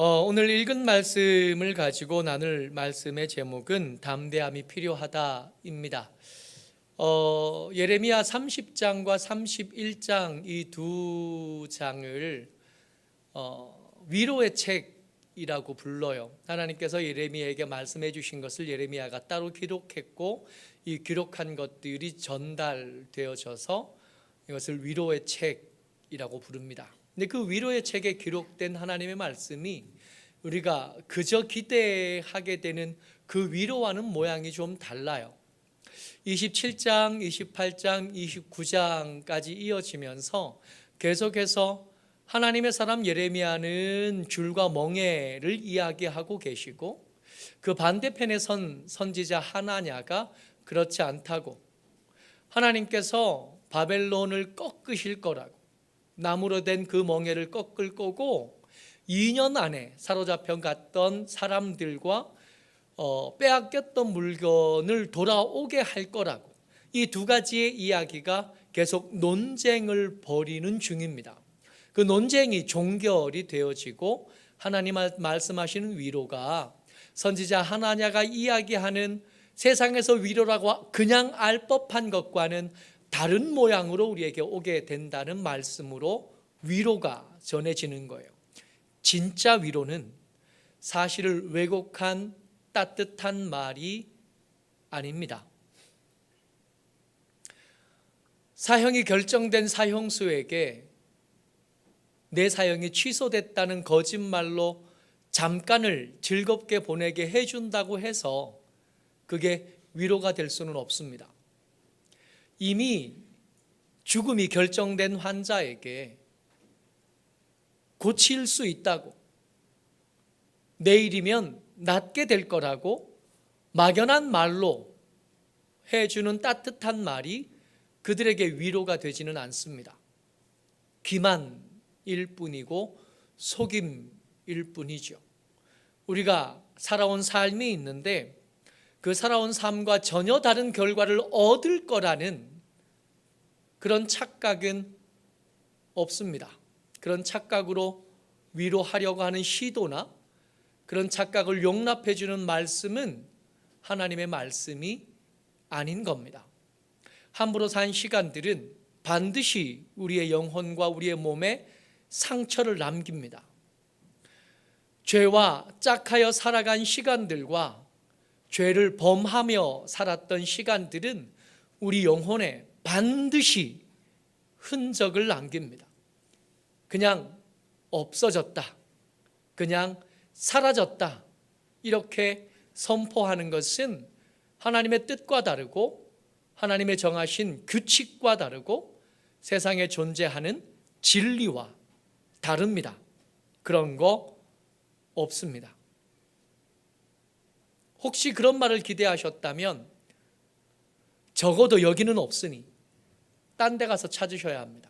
오늘 읽은 말씀을 가지고 나눌 말씀의 제목은 담대함이 필요하다입니다. 예레미야 30장과 31장 이 두 장을 위로의 책이라고 불러요. 하나님께서 예레미야에게 말씀해 주신 것을 예레미야가 따로 기록했고 이 기록한 것들이 전달되어져서 이것을 위로의 책이라고 부릅니다. 근데 그 위로의 책에 기록된 하나님의 말씀이 우리가 그저 기대하게 되는 그 위로와는 모양이 좀 달라요. 27장, 28장, 29장까지 이어지면서 계속해서 하나님의 사람 예레미야는 귤과 멍에를 이야기하고 계시고 그 반대편에 선 선지자 하나냐가 그렇지 않다고, 하나님께서 바벨론을 꺾으실 거라고, 나무로 된 그 멍에를 꺾을 거고 2년 안에 사로잡혀 갔던 사람들과 빼앗겼던 물건을 돌아오게 할 거라고, 이 두 가지의 이야기가 계속 논쟁을 벌이는 중입니다. 그 논쟁이 종결이 되어지고 하나님 말씀하시는 위로가 선지자 하나냐가 이야기하는 세상에서 위로라고 그냥 알 법한 것과는 다른 모양으로 우리에게 오게 된다는 말씀으로 위로가 전해지는 거예요. 진짜 위로는 사실을 왜곡한 따뜻한 말이 아닙니다. 사형이 결정된 사형수에게 내 사형이 취소됐다는 거짓말로 잠깐을 즐겁게 보내게 해준다고 해서 그게 위로가 될 수는 없습니다. 이미 죽음이 결정된 환자에게 고칠 수 있다고, 내일이면 낫게 될 거라고 막연한 말로 해주는 따뜻한 말이 그들에게 위로가 되지는 않습니다. 기만일 뿐이고 속임일 뿐이죠. 우리가 살아온 삶이 있는데 그 살아온 삶과 전혀 다른 결과를 얻을 거라는 그런 착각은 없습니다. 그런 착각으로 위로하려고 하는 시도나 그런 착각을 용납해 주는 말씀은 하나님의 말씀이 아닌 겁니다. 함부로 산 시간들은 반드시 우리의 영혼과 우리의 몸에 상처를 남깁니다. 죄와 짝하여 살아간 시간들과 죄를 범하며 살았던 시간들은 우리 영혼에 반드시 흔적을 남깁니다. 그냥 없어졌다, 그냥 사라졌다, 이렇게 선포하는 것은 하나님의 뜻과 다르고 하나님의 정하신 규칙과 다르고 세상에 존재하는 진리와 다릅니다. 그런 거 없습니다. 혹시 그런 말을 기대하셨다면 적어도 여기는 없으니 딴 데 가서 찾으셔야 합니다.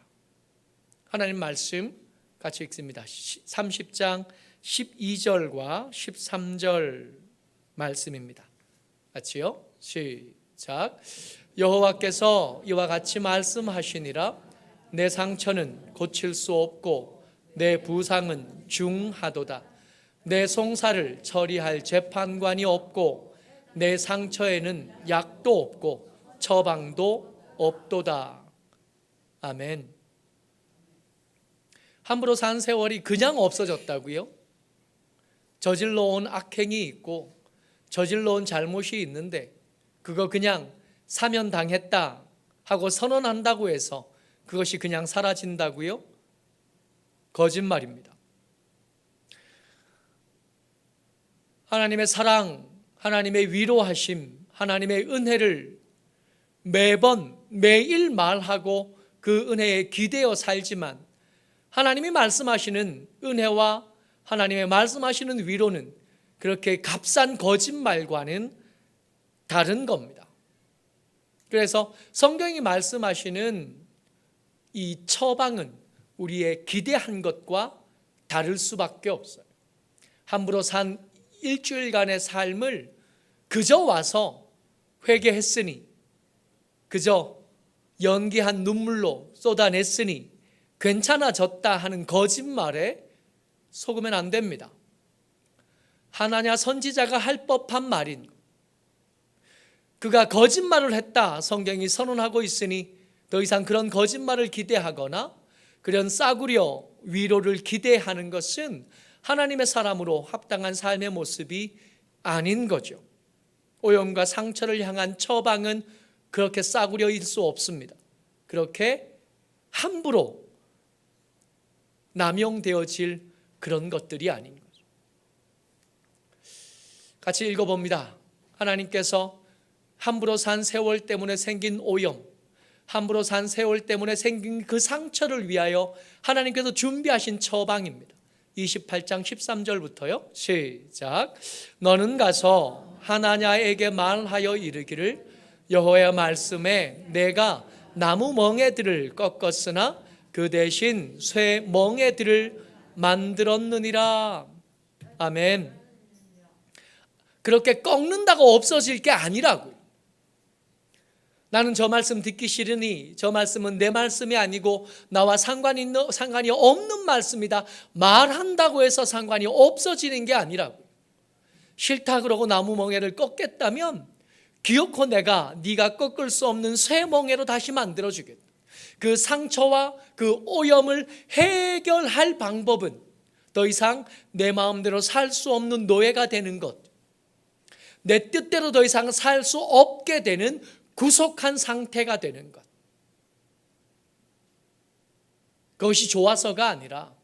하나님 말씀 같이 읽습니다. 30장 12절과 13절 말씀입니다. 같이요. 시작. 여호와께서 이와 같이 말씀하시니라. 내 상처는 고칠 수 없고 내 부상은 중하도다. 내 송사를 처리할 재판관이 없고 내 상처에는 약도 없고 처방도 없도다. 아멘. 함부로 산 세월이 그냥 없어졌다고요? 저질러 온 악행이 있고 저질러 온 잘못이 있는데 그거 그냥 사면당했다 하고 선언한다고 해서 그것이 그냥 사라진다고요? 거짓말입니다. 하나님의 사랑, 하나님의 위로하심, 하나님의 은혜를 매일 말하고 그 은혜에 기대어 살지만 하나님이 말씀하시는 은혜와 하나님의 말씀하시는 위로는 그렇게 값싼 거짓말과는 다른 겁니다. 그래서 성경이 말씀하시는 이 처방은 우리의 기대한 것과 다를 수밖에 없어요. 함부로 산 일주일간의 삶을 그저 와서 회개했으니, 그저 연기한 눈물로 쏟아냈으니 괜찮아졌다 하는 거짓말에 속으면 안 됩니다. 하나냐 선지자가 할 법한 말인 것. 그가 거짓말을 했다 성경이 선언하고 있으니 더 이상 그런 거짓말을 기대하거나 그런 싸구려 위로를 기대하는 것은 하나님의 사람으로 합당한 삶의 모습이 아닌 거죠. 오염과 상처를 향한 처방은 그렇게 싸구려일 수 없습니다. 그렇게 함부로 남용되어질 그런 것들이 아닌 거죠. 같이 읽어봅니다. 하나님께서 함부로 산 세월 때문에 생긴 오염, 함부로 산 세월 때문에 생긴 그 상처를 위하여 하나님께서 준비하신 처방입니다. 28장 13절부터요. 시작. 너는 가서 하나냐에게 말하여 이르기를 여호와의 말씀에 내가 나무 멍에들을 꺾었으나 그 대신 쇠 멍에들을 만들었느니라. 아멘. 그렇게 꺾는다고 없어질 게 아니라고요. 나는 저 말씀 듣기 싫으니 저 말씀은 내 말씀이 아니고 나와 상관이 없는 말씀이다 말한다고 해서 상관이 없어지는 게 아니라고요. 싫다 그러고 나무 멍에를 꺾겠다면 기어코 내가 네가 꺾을 수 없는 쇠 멍에로 다시 만들어주겠다. 그 상처와 그 오염을 해결할 방법은 더 이상 내 마음대로 살 수 없는 노예가 되는 것, 내 뜻대로 더 이상 살 수 없게 되는 구속한 상태가 되는 것. 그것이 좋아서가 아니라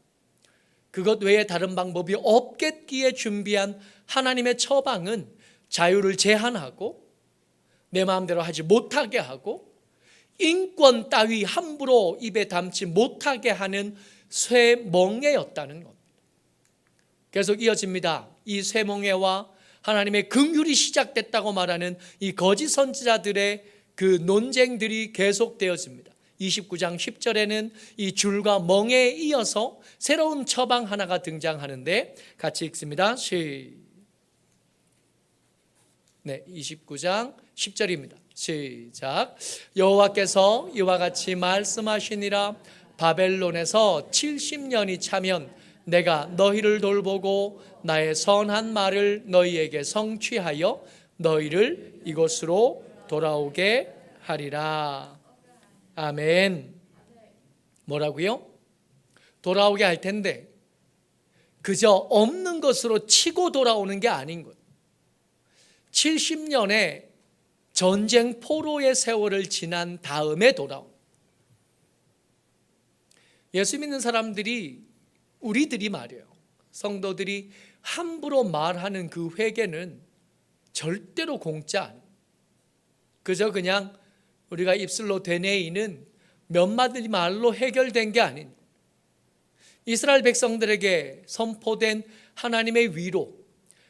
그것 외에 다른 방법이 없겠기에 준비한 하나님의 처방은 자유를 제한하고 내 마음대로 하지 못하게 하고 인권 따위 함부로 입에 담지 못하게 하는 쇠멍에였다는 겁니다. 계속 이어집니다. 이 쇠멍에와 하나님의 긍휼이 시작됐다고 말하는 이 거짓 선지자들의 그 논쟁들이 계속되어집니다. 29장 10절에는 이 줄과 멍에에 이어서 새로운 처방 하나가 등장하는데 같이 읽습니다. 29장 10절입니다. 시작. 여호와께서 이와 같이 말씀하시니라. 바벨론에서 70년이 차면 내가 너희를 돌보고 나의 선한 말을 너희에게 성취하여 너희를 이곳으로 돌아오게 하리라. 아멘. 뭐라고요? 돌아오게 할 텐데 그저 없는 것으로 치고 돌아오는 게 아닌 것. 70년의 전쟁 포로의 세월을 지난 다음에 돌아온. 예수 믿는 사람들이, 우리들이 말이에요, 성도들이 함부로 말하는 그 회개는 절대로 공짜 아니에요. 그저 그냥 우리가 입술로 되뇌이는 몇 마디 말로 해결된 게 아닌, 이스라엘 백성들에게 선포된 하나님의 위로,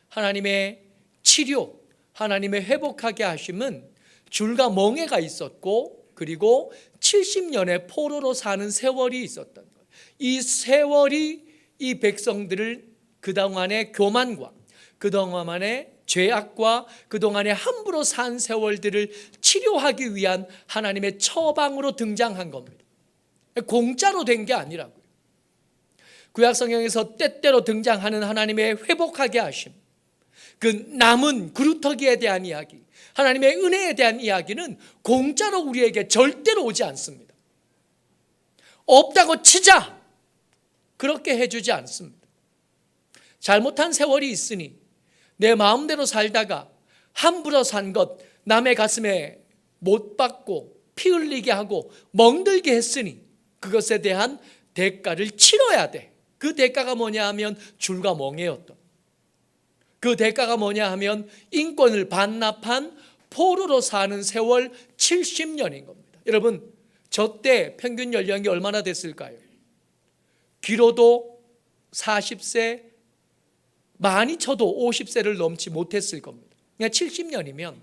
하나님의 치료, 하나님의 회복하게 하심은 줄과 멍에가 있었고 그리고 70년의 포로로 사는 세월이 있었던 거예요. 이 세월이 이 백성들을 그동안의 교만과 그동안의 죄악과 그동안의 함부로 산 세월들을 치료하기 위한 하나님의 처방으로 등장한 겁니다. 공짜로 된 게 아니라고요. 구약성경에서 때때로 등장하는 하나님의 회복하게 하심, 그 남은 그루터기에 대한 이야기, 하나님의 은혜에 대한 이야기는 공짜로 우리에게 절대로 오지 않습니다. 없다고 치자, 그렇게 해주지 않습니다. 잘못한 세월이 있으니 내 마음대로 살다가 함부로 산 것, 남의 가슴에 못 박고 피 흘리게 하고 멍들게 했으니 그것에 대한 대가를 치러야 돼. 그 대가가 뭐냐 하면 줄과 멍에였던, 그 대가가 뭐냐 하면 인권을 반납한 포로로 사는 세월 70년인 겁니다. 여러분, 저 때 평균 연령이 얼마나 됐을까요? 길어도 40세, 많이 쳐도 50세를 넘지 못했을 겁니다. 그러니까 70년이면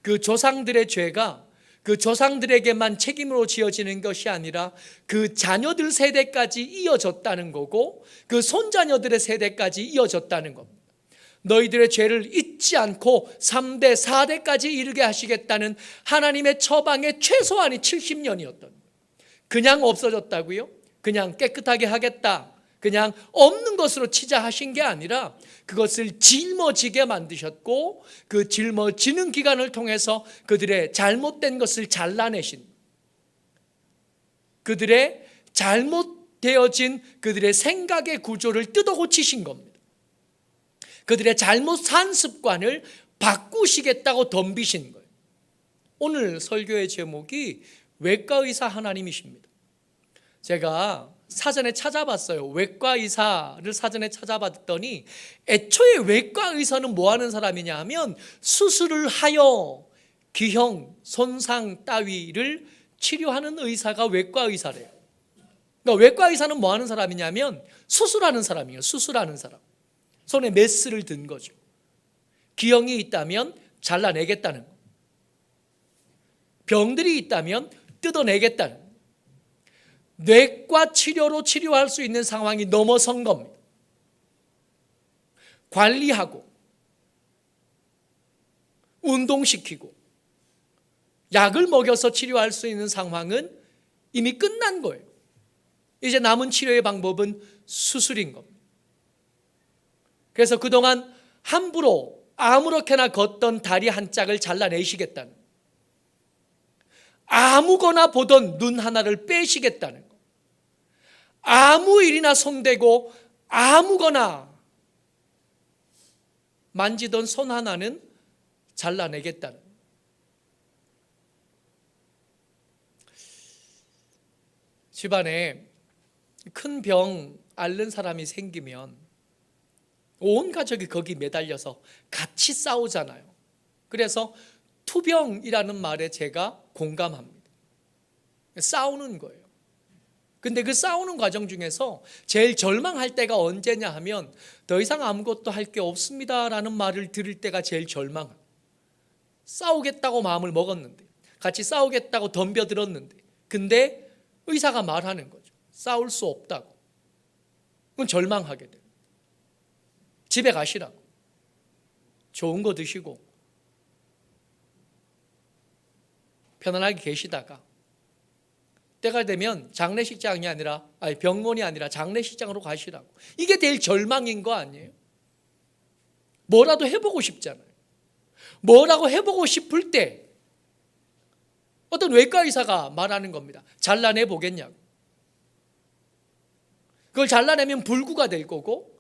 그 조상들의 죄가 그 조상들에게만 책임으로 지어지는 것이 아니라 그 자녀들 세대까지 이어졌다는 거고 그 손자녀들의 세대까지 이어졌다는 겁니다. 너희들의 죄를 잊지 않고 3대, 4대까지 이르게 하시겠다는 하나님의 처방의 최소한이 70년이었던 거예요. 그냥 없어졌다고요? 그냥 깨끗하게 하겠다, 그냥 없는 것으로 치자 하신 게 아니라 그것을 짊어지게 만드셨고 그 짊어지는 기간을 통해서 그들의 잘못된 것을 잘라내신, 그들의 잘못되어진 그들의 생각의 구조를 뜯어 고치신 겁니다. 그들의 잘못 산 습관을 바꾸시겠다고 덤비신 거예요. 오늘 설교의 제목이 외과의사 하나님이십니다. 제가 사전에 찾아봤어요. 외과의사를 사전에 찾아봤더니 애초에 외과의사는 뭐 하는 사람이냐 하면 수술을 하여 기형, 손상 따위를 치료하는 의사가 외과의사래요. 그러니까 외과의사는 뭐 하는 사람이냐면 수술하는 사람이에요. 수술하는 사람. 손에 메스를 든 거죠. 기형이 있다면 잘라내겠다는 거. 병들이 있다면 뜯어내겠다는 거. 뇌과 치료로 치료할 수 있는 상황이 넘어선 겁니다. 관리하고 운동시키고 약을 먹여서 치료할 수 있는 상황은 이미 끝난 거예요. 이제 남은 치료의 방법은 수술인 겁니다. 그래서 그동안 함부로 아무렇게나 걷던 다리 한 짝을 잘라내시겠다는, 아무거나 보던 눈 하나를 빼시겠다는 거, 아무 일이나 손대고 아무거나 만지던 손 하나는 잘라내겠다는. 집안에 큰 병 앓는 사람이 생기면 온 가족이 거기 매달려서 같이 싸우잖아요. 그래서 투병이라는 말에 제가 공감합니다. 싸우는 거예요. 근데 그 싸우는 과정 중에서 제일 절망할 때가 언제냐 하면 더 이상 아무것도 할 게 없습니다라는 말을 들을 때가 제일 절망합니다. 싸우겠다고 마음을 먹었는데, 같이 싸우겠다고 덤벼들었는데, 근데 의사가 말하는 거죠. 싸울 수 없다고. 그건 절망하게 돼요. 집에 가시라고. 좋은 거 드시고 편안하게 계시다가 때가 되면 장례식장이 아니라, 병원이 아니라 장례식장으로 가시라고. 이게 제일 절망인 거 아니에요? 뭐라도 해보고 싶잖아요. 뭐라고 해보고 싶을 때 어떤 외과 의사가 말하는 겁니다. 잘라내 보겠냐고. 그걸 잘라내면 불구가 될 거고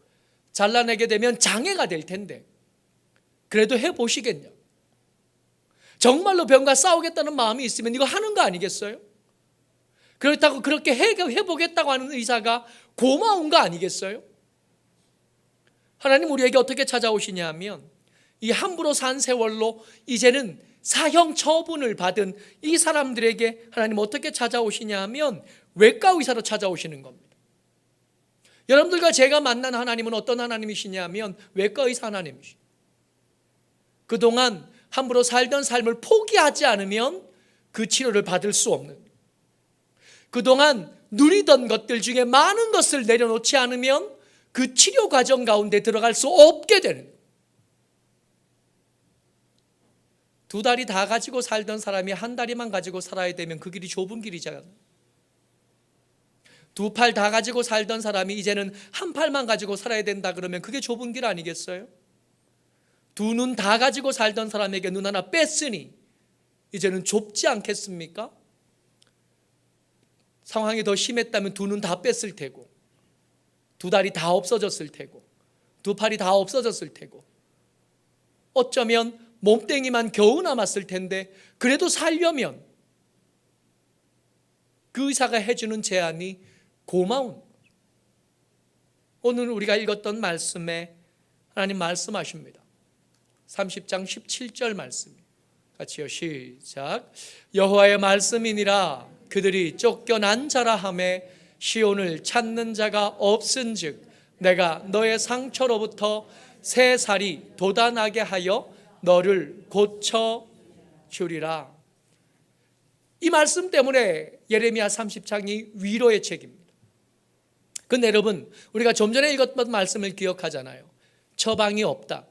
잘라내게 되면 장애가 될 텐데 그래도 해보시겠냐고. 정말로 병과 싸우겠다는 마음이 있으면 이거 하는 거 아니겠어요? 그렇다고 그렇게 해보겠다고 하는 의사가 고마운 거 아니겠어요? 하나님 우리에게 어떻게 찾아오시냐 하면 이 함부로 산 세월로 이제는 사형 처분을 받은 이 사람들에게 하나님 어떻게 찾아오시냐 하면 외과 의사로 찾아오시는 겁니다. 여러분들과 제가 만난 하나님은 어떤 하나님이시냐 하면 외과 의사 하나님이시죠. 그동안 함부로 살던 삶을 포기하지 않으면 그 치료를 받을 수 없는, 그동안 누리던 것들 중에 많은 것을 내려놓지 않으면 그 치료 과정 가운데 들어갈 수 없게 되는, 두 다리 다 가지고 살던 사람이 한 다리만 가지고 살아야 되면 그 길이 좁은 길이잖아요. 두 팔 다 가지고 살던 사람이 이제는 한 팔만 가지고 살아야 된다 그러면 그게 좁은 길 아니겠어요? 두 눈 다 가지고 살던 사람에게 눈 하나 뺐으니 이제는 좁지 않겠습니까? 상황이 더 심했다면 두 눈 다 뺐을 테고, 두 다리 다 없어졌을 테고, 두 팔이 다 없어졌을 테고, 어쩌면 몸뚱이만 겨우 남았을 텐데 그래도 살려면 그 의사가 해주는 제안이 고마운, 오늘 우리가 읽었던 말씀에 하나님 말씀하십니다. 30장 17절 말씀 같이요, 시작. 여호와의 말씀이니라 그들이 쫓겨난 자라 하매 시온을 찾는 자가 없은즉 내가 너의 상처로부터 새 살이 돋아나게 하여 너를 고쳐 주리라. 이 말씀 때문에 예레미야 30장이 위로의 책입니다. 근데 여러분, 우리가 좀 전에 읽었던 말씀을 기억하잖아요. 처방이 없다,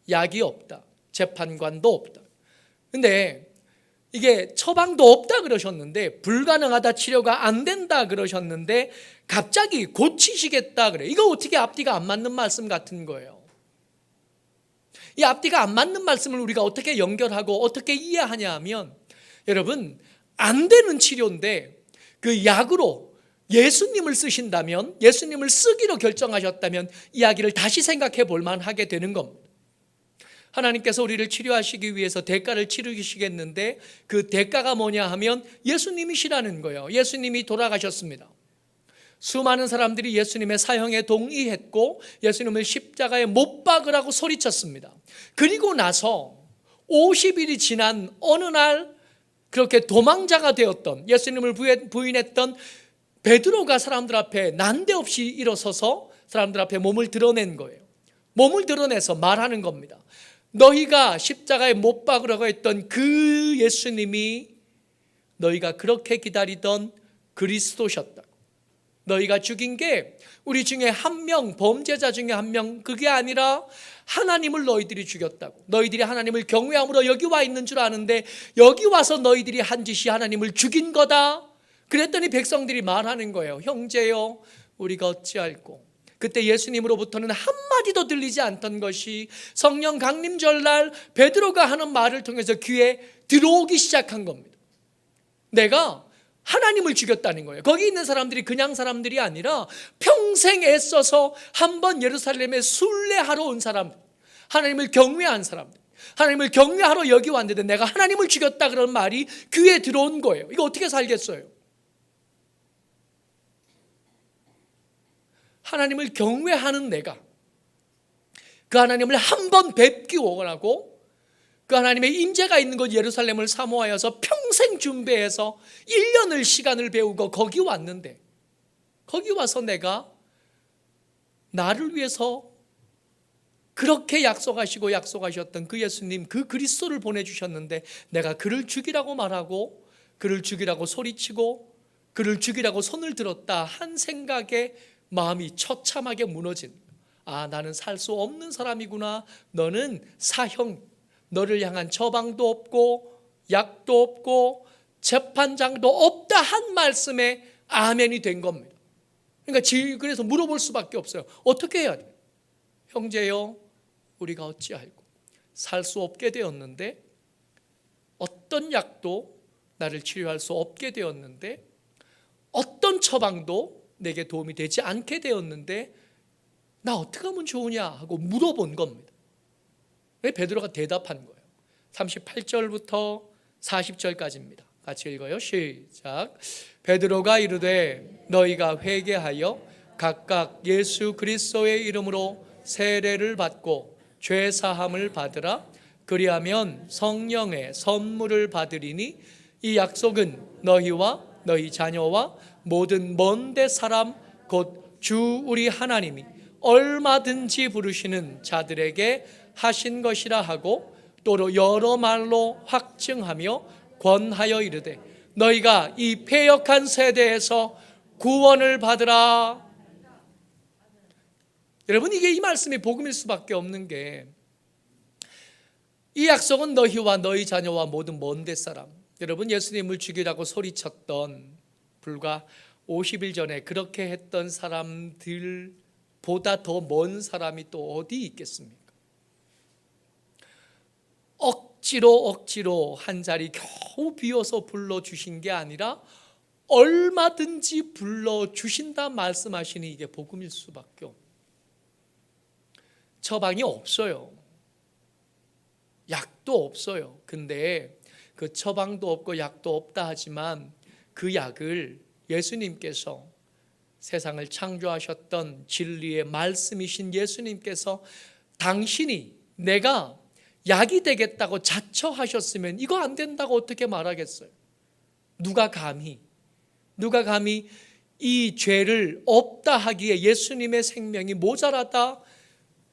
약이 없다, 재판관도 없다. 근데 이게 처방도 없다 그러셨는데, 불가능하다, 치료가 안 된다 그러셨는데 갑자기 고치시겠다 그래. 이거 어떻게 앞뒤가 안 맞는 말씀 같은 거예요. 이 앞뒤가 안 맞는 말씀을 우리가 어떻게 연결하고 어떻게 이해하냐 하면, 여러분, 안 되는 치료인데 그 약으로 예수님을 쓰신다면, 예수님을 쓰기로 결정하셨다면 이야기를 다시 생각해 볼 만하게 되는 겁니다. 하나님께서 우리를 치료하시기 위해서 대가를 치르시겠는데 그 대가가 뭐냐 하면 예수님이시라는 거예요. 예수님이 돌아가셨습니다. 수많은 사람들이 예수님의 사형에 동의했고 예수님을 십자가에 못 박으라고 소리쳤습니다. 그리고 나서 50일이 지난 어느 날 그렇게 도망자가 되었던, 예수님을 부인했던 베드로가 사람들 앞에 난데없이 일어서서 사람들 앞에 몸을 드러낸 거예요. 몸을 드러내서 말하는 겁니다. 너희가 십자가에 못 박으라고 했던 그 예수님이 너희가 그렇게 기다리던 그리스도셨다. 너희가 죽인 게 우리 중에 한 명, 범죄자 중에 한 명, 그게 아니라 하나님을 너희들이 죽였다고. 너희들이 하나님을 경외함으로 여기 와 있는 줄 아는데 여기 와서 너희들이 한 짓이 하나님을 죽인 거다. 그랬더니 백성들이 말하는 거예요. 형제여, 우리가 어찌할꼬. 그때 예수님으로부터는 한마디도 들리지 않던 것이 성령 강림절날 베드로가 하는 말을 통해서 귀에 들어오기 시작한 겁니다. 내가 하나님을 죽였다는 거예요. 거기 있는 사람들이 그냥 사람들이 아니라 평생 애써서 한번 예루살렘에 순례하러 온 사람들, 하나님을 경외한 사람들, 하나님을 경외하러 여기 왔는데 내가 하나님을 죽였다 그런 말이 귀에 들어온 거예요. 이거 어떻게 살겠어요? 하나님을 경외하는 내가 그 하나님을 한번 뵙기 원하고 그 하나님의 임재가 있는 곳 예루살렘을 사모하여서 평생 준비해서 1년을 시간을 배우고 거기 왔는데, 거기 와서 내가 나를 위해서 그렇게 약속하셨던 그 예수님, 그 그리스도를 보내주셨는데 내가 그를 죽이라고 말하고 그를 죽이라고 소리치고 그를 죽이라고 손을 들었다 한 생각에 마음이 처참하게 무너진, 나는 살 수 없는 사람이구나. 너는 사형, 너를 향한 처방도 없고 약도 없고 재판장도 없다 한 말씀에 아멘이 된 겁니다. 그러니까 그래서 물어볼 수밖에 없어요. 어떻게 해야 돼요? 형제여, 우리가 어찌할꼬. 살 수 없게 되었는데, 어떤 약도 나를 치료할 수 없게 되었는데, 어떤 처방도 내게 도움이 되지 않게 되었는데 나 어떻게 하면 좋으냐 하고 물어본 겁니다. 왜? 베드로가 대답한 거예요. 38절부터 40절까지입니다. 같이 읽어요. 시작. 베드로가 이르되 너희가 회개하여 각각 예수 그리스도의 이름으로 세례를 받고 죄 사함을 받으라. 그리하면 성령의 선물을 받으리니 이 약속은 너희와 너희 자녀와 모든 먼데 사람 곧 주 우리 하나님이 얼마든지 부르시는 자들에게 하신 것이라 하고, 또로 여러 말로 확증하며 권하여 이르되 너희가 이 패역한 세대에서 구원을 받으라. 여러분, 이게 이 말씀이 복음일 수밖에 없는 게, 이 약속은 너희와 너희 자녀와 모든 먼데 사람, 여러분 예수님을 죽이라고 소리쳤던 불과 50일 전에 그렇게 했던 사람들보다 더 먼 사람이 또 어디 있겠습니까? 억지로 한 자리 겨우 비워서 불러주신 게 아니라 얼마든지 불러주신다 말씀하시니 이게 복음일 수밖에 없어요. 처방이 없어요. 약도 없어요. 근데 그 처방도 없고 약도 없다 하지만 그 약을 예수님께서, 세상을 창조하셨던 진리의 말씀이신 예수님께서 당신이 내가 약이 되겠다고 자처하셨으면 이거 안 된다고 어떻게 말하겠어요? 누가 감히 이 죄를 없다 하기에 예수님의 생명이 모자라다,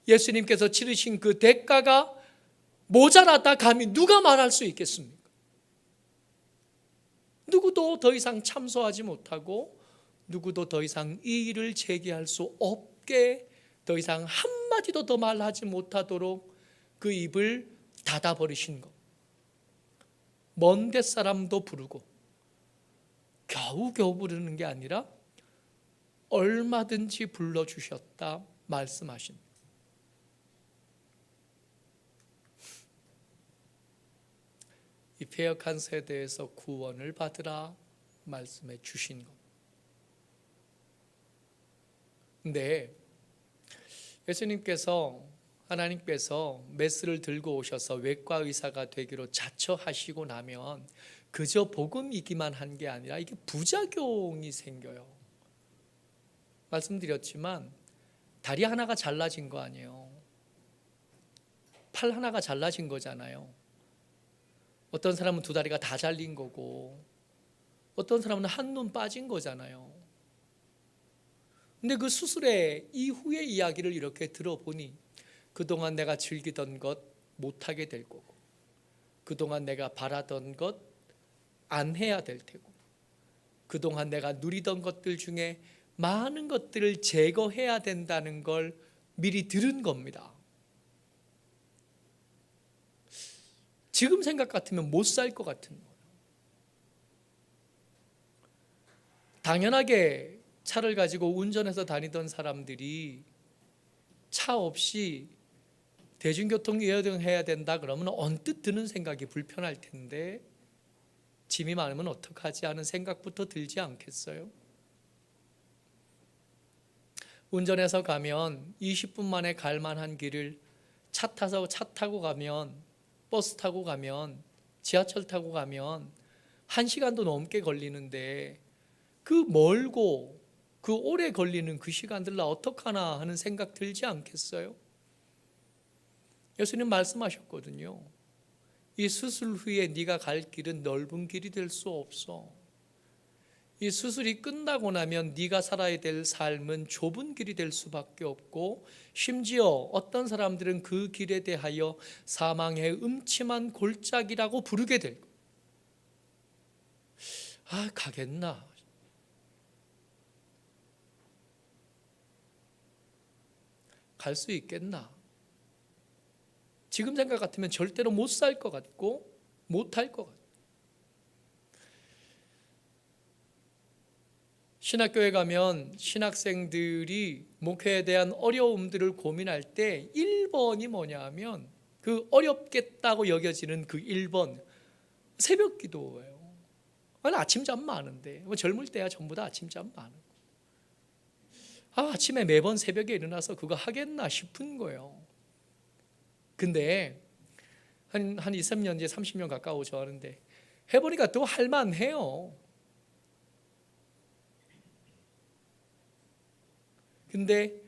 예수님께서 치르신 그 대가가 모자라다 감히 누가 말할 수 있겠습니까? 누구도 더 이상 참소하지 못하고 누구도 더 이상 이 일을 제기할 수 없게, 더 이상 한마디도 더 말하지 못하도록 그 입을 닫아버리신 것. 먼 데 사람도 부르고 겨우겨우 부르는 게 아니라 얼마든지 불러주셨다 말씀하신. 이 패역한 세대에서 구원을 받으라 말씀해 주신 것. 근데 예수님께서, 하나님께서 메스를 들고 오셔서 외과 의사가 되기로 자처하시고 나면 그저 복음이기만 한 게 아니라 이게 부작용이 생겨요. 말씀드렸지만 다리 하나가 잘라진 거 아니에요. 팔 하나가 잘라진 거잖아요. 어떤 사람은 두 다리가 다 잘린 거고 어떤 사람은 한 눈 빠진 거잖아요. 근데 그 수술의 이후의 이야기를 이렇게 들어보니 그동안 내가 즐기던 것 못하게 될 거고 그동안 내가 바라던 것 안 해야 될 테고 그동안 내가 누리던 것들 중에 많은 것들을 제거해야 된다는 걸 미리 들은 겁니다. 지금 생각 같으면 못 살 것 같은 거예요. 당연하게 차를 가지고 운전해서 다니던 사람들이 차 없이 대중교통 이용해야 된다 그러면 언뜻 드는 생각이 불편할 텐데 짐이 많으면 어떡하지 하는 생각부터 들지 않겠어요? 운전해서 가면 20분 만에 갈 만한 길을 차 타고 가면, 버스 타고 가면, 지하철 타고 가면 1시간도 넘게 걸리는데 그 멀고 그 오래 걸리는 그 시간들 나 어떡하나 하는 생각 들지 않겠어요? 예수님 말씀하셨거든요. 이 수술 후에 네가 갈 길은 넓은 길이 될 수 없어. 이 수술이 끝나고 나면 네가 살아야 될 삶은 좁은 길이 될 수밖에 없고 심지어 어떤 사람들은 그 길에 대하여 사망의 음침한 골짜기라고 부르게 될 거예요. 아, 가겠나? 갈 수 있겠나? 지금 생각 같으면 절대로 못 살 것 같고 못 할 것 같아요. 신학교에 가면 신학생들이 목회에 대한 어려움들을 고민할 때 1번이 뭐냐 하면 그 어렵겠다고 여겨지는 그 1번 새벽 기도예요. 아니, 아침잠 많은데 젊을 때야 전부 다 아침잠 많은 거. 아침에 매번 새벽에 일어나서 그거 하겠나 싶은 거예요. 근데 한 2, 3년 이제 30년 가까워져 하는데 해보니까 또 할만해요. 근데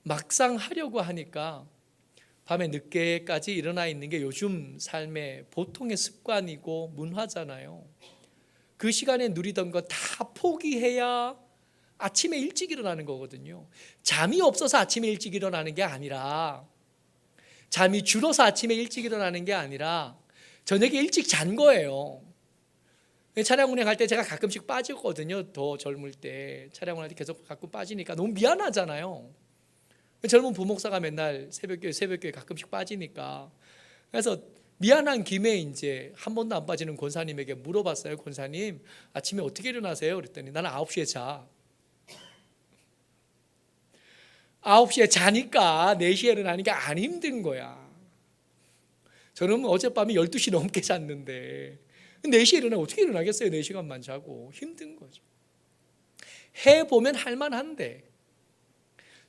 막상 하려고 하니까 밤에 늦게까지 일어나 있는 게 요즘 삶의 보통의 습관이고 문화잖아요. 그 시간에 누리던 거 다 포기해야 아침에 일찍 일어나는 거거든요. 잠이 없어서 아침에 일찍 일어나는 게 아니라 잠이 줄어서 아침에 일찍 일어나는 게 아니라 저녁에 일찍 잔 거예요. 차량 운행할 때 제가 가끔씩 빠지거든요. 더 젊을 때 차량 운행할 때 계속 가끔 빠지니까 너무 미안하잖아요. 젊은 부목사가 맨날 새벽교회 가끔씩 빠지니까. 그래서 미안한 김에 이제 한 번도 안 빠지는 권사님에게 물어봤어요. 권사님, 아침에 어떻게 일어나세요? 그랬더니 나는 9시에 자. 9시에 자니까 4시에 일어나니까 안 힘든 거야. 저는 어젯밤에 12시 넘게 잤는데 4시에 일어나면 어떻게 일어나겠어요? 4시간만 자고. 힘든 거죠. 해보면 할만한데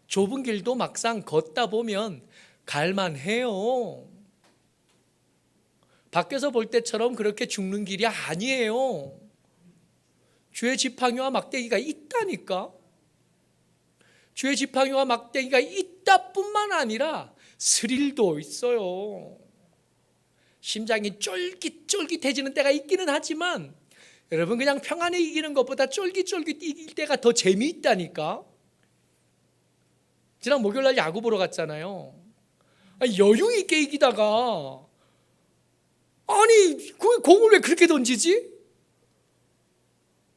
좁은 길도 막상 걷다 보면 갈만해요. 밖에서 볼 때처럼 그렇게 죽는 길이 아니에요. 주의 지팡이와 막대기가 있다니까. 주의 지팡이와 막대기가 있다 뿐만 아니라 스릴도 있어요. 심장이 쫄깃쫄깃해지는 때가 있기는 하지만 여러분, 그냥 평안에 이기는 것보다 쫄깃쫄깃 이길 때가 더 재미있다니까. 지난 목요일날 야구 보러 갔잖아요. 여유 있게 이기다가 아니 공을 왜 그렇게 던지지?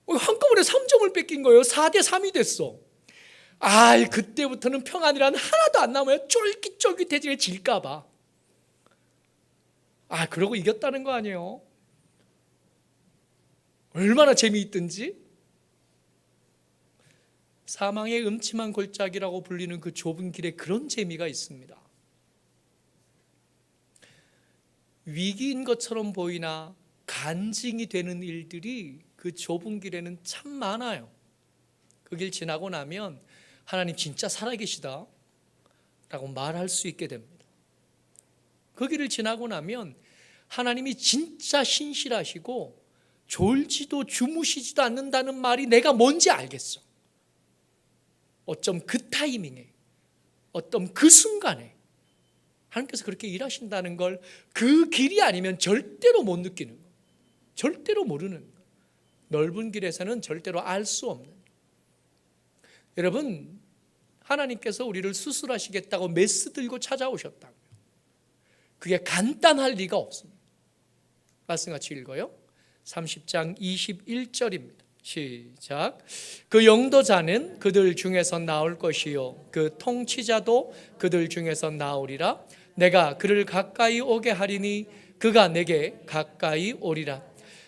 한꺼번에 3점을 뺏긴 거예요. 4대3이 됐어. 그때부터는 평안이란 하나도 안 남아요. 쫄깃쫄깃해지게 질까 봐. 그러고 이겼다는 거 아니에요? 얼마나 재미있든지. 사망의 음침한 골짜기라고 불리는 그 좁은 길에 그런 재미가 있습니다. 위기인 것처럼 보이나 간증이 되는 일들이 그 좁은 길에는 참 많아요. 그 길 지나고 나면 하나님 진짜 살아계시다 라고 말할 수 있게 됩니다. 그 길을 지나고 나면 하나님이 진짜 신실하시고 졸지도 주무시지도 않는다는 말이 내가 뭔지 알겠어. 어쩜 그 타이밍에, 어떤 그 순간에 하나님께서 그렇게 일하신다는 걸 그 길이 아니면 절대로 못 느끼는 거예요. 절대로 모르는 거예요. 넓은 길에서는 절대로 알 수 없는 거예요. 여러분, 하나님께서 우리를 수술하시겠다고 메스 들고 찾아오셨다고요. 그게 간단할 리가 없습니다. 말씀 같이 읽어요. 30장 21절입니다. 시작. 그 영도자는 그들 중에서 나올 것이요 그 통치자도 그들 중에서 나오리라. 내가 그를 가까이 오게 하리니 그가 내게 가까이 오리라.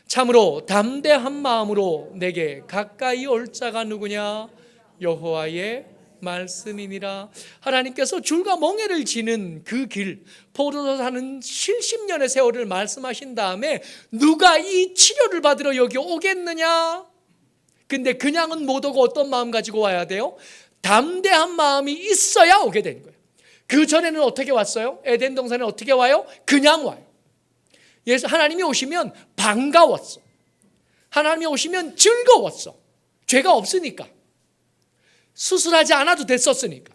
참으로 담대한 마음으로 내게 가까이 올 자가 누구냐? 여호와의 말씀이니라. 하나님께서 줄과 멍에를 지는 그 길, 포도주 사는 70년의 세월을 말씀하신 다음에 누가 이 치료를 받으러 여기 오겠느냐? 근데 그냥은 못 오고 어떤 마음 가지고 와야 돼요? 담대한 마음이 있어야 오게 된 거예요. 그 전에는 어떻게 왔어요? 에덴 동산에 어떻게 와요? 그냥 와요. 예수 하나님이 오시면 반가웠어. 하나님이 오시면 즐거웠어. 죄가 없으니까. 수술하지 않아도 됐었으니까.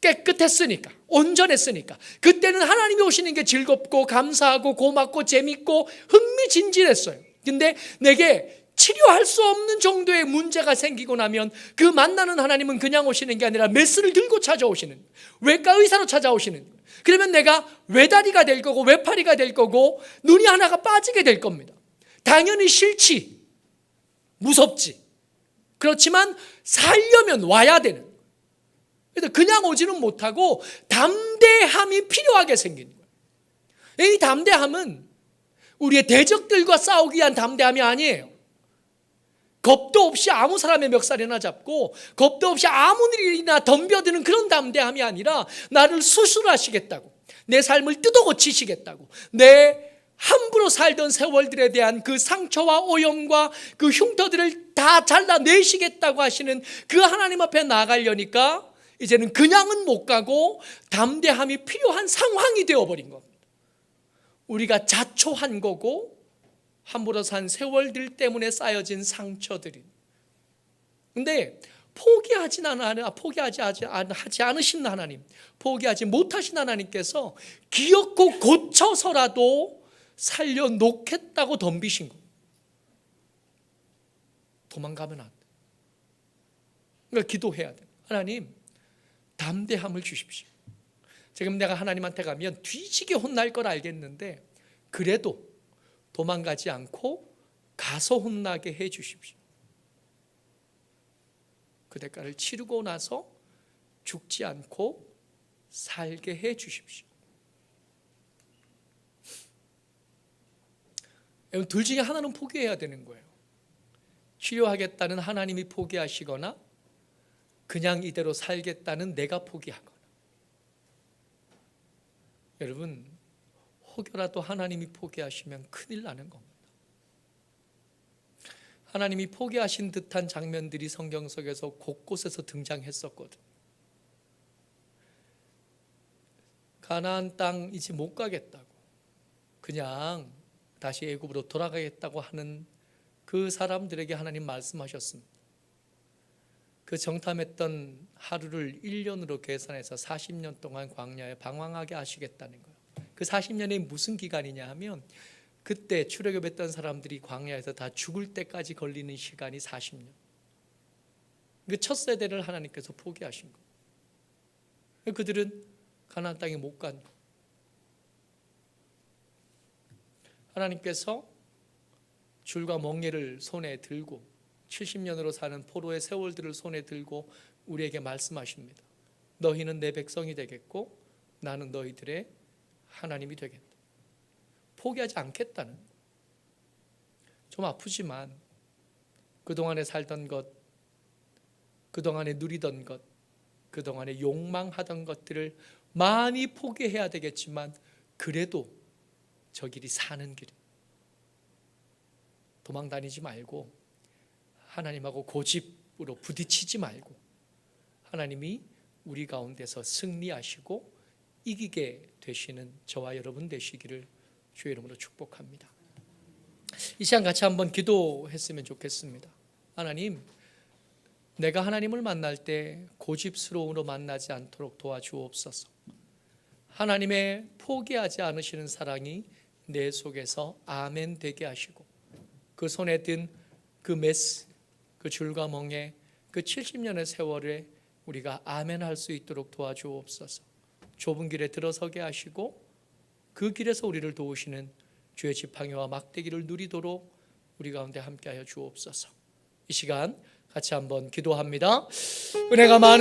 깨끗했으니까. 온전했으니까. 그때는 하나님이 오시는 게 즐겁고 감사하고 고맙고 재밌고 흥미진진했어요. 근데 내게 치료할 수 없는 정도의 문제가 생기고 나면 그 만나는 하나님은 그냥 오시는 게 아니라 메스를 들고 찾아오시는, 외과 의사로 찾아오시는. 그러면 내가 외다리가 될 거고 외팔이가 될 거고 눈이 하나가 빠지게 될 겁니다. 당연히 싫지, 무섭지. 그렇지만 살려면 와야 되는. 그래서 그냥 오지는 못하고 담대함이 필요하게 생긴 거예요. 이 담대함은 우리의 대적들과 싸우기 위한 담대함이 아니에요. 겁도 없이 아무 사람의 멱살이나 잡고 겁도 없이 아무 일이나 덤벼드는 그런 담대함이 아니라 나를 수술하시겠다고, 내 삶을 뜯어 고치시겠다고, 내 함부로 살던 세월들에 대한 그 상처와 오염과 그 흉터들을 다 잘라내시겠다고 하시는 그 하나님 앞에 나아가려니까 이제는 그냥은 못 가고 담대함이 필요한 상황이 되어버린 겁니다. 우리가 자초한 거고 함부로 산 세월들 때문에 쌓여진 상처들이. 근데 포기하지 않으신 하나님, 포기하지 못하신 하나님께서 기어코 고쳐서라도 살려놓겠다고 덤비신 거예요. 도망가면 안 돼. 그러니까 기도해야 돼. 하나님, 담대함을 주십시오. 지금 내가 하나님한테 가면 뒤지게 혼날 걸 알겠는데 그래도 도망가지 않고 가서 혼나게 해 주십시오. 그 대가를 치르고 나서 죽지 않고 살게 해 주십시오. 여러분, 둘 중에 하나는 포기해야 되는 거예요. 치료하겠다는 하나님이 포기하시거나 그냥 이대로 살겠다는 내가 포기하거나. 여러분, 혹여라도 하나님이 포기하시면 큰일 나는 겁니다. 하나님이 포기하신 듯한 장면들이 성경 속에서 곳곳에서 등장했었거든요. 가나안 땅 이제 못 가겠다고, 그냥 다시 애굽으로 돌아가겠다고 하는 그 사람들에게 하나님 말씀하셨습니다. 그 정탐했던 하루를 1년으로 계산해서 40년 동안 광야에 방황하게 하시겠다는 거예요. 그 40년이 무슨 기간이냐 하면 그때 출애굽했던 사람들이 광야에서 다 죽을 때까지 걸리는 시간이 40년. 그 첫 세대를 하나님께서 포기하신 거예요. 그들은 가나안 땅에 못 간 거예요. 하나님께서 줄과 멍에를 손에 들고 70년으로 사는 포로의 세월들을 손에 들고 우리에게 말씀하십니다. 너희는 내 백성이 되겠고 나는 너희들의 하나님이 되겠다. 포기하지 않겠다는. 좀 아프지만 그동안에 살던 것, 그동안에 누리던 것, 그동안에 욕망하던 것들을 많이 포기해야 되겠지만 그래도 저 길이 사는 길이, 도망 다니지 말고 하나님하고 고집으로 부딪히지 말고 하나님이 우리 가운데서 승리하시고 이기게 되시는 저와 여러분 되시기를 주의 이름으로 축복합니다. 이 시간 같이 한번 기도했으면 좋겠습니다. 하나님, 내가 하나님을 만날 때 고집스러움으로 만나지 않도록 도와주옵소서. 하나님의 포기하지 않으시는 사랑이 내 속에서 아멘 되게 하시고 그 손에 든 그 메스, 그 줄과 멍에 그 70년의 세월에 우리가 아멘 할 수 있도록 도와주옵소서. 좁은 길에 들어서게 하시고 그 길에서 우리를 도우시는 주의 지팡이와 막대기를 누리도록 우리 가운데 함께하여 주옵소서. 이 시간 같이 한번 기도합니다. 은혜가 많은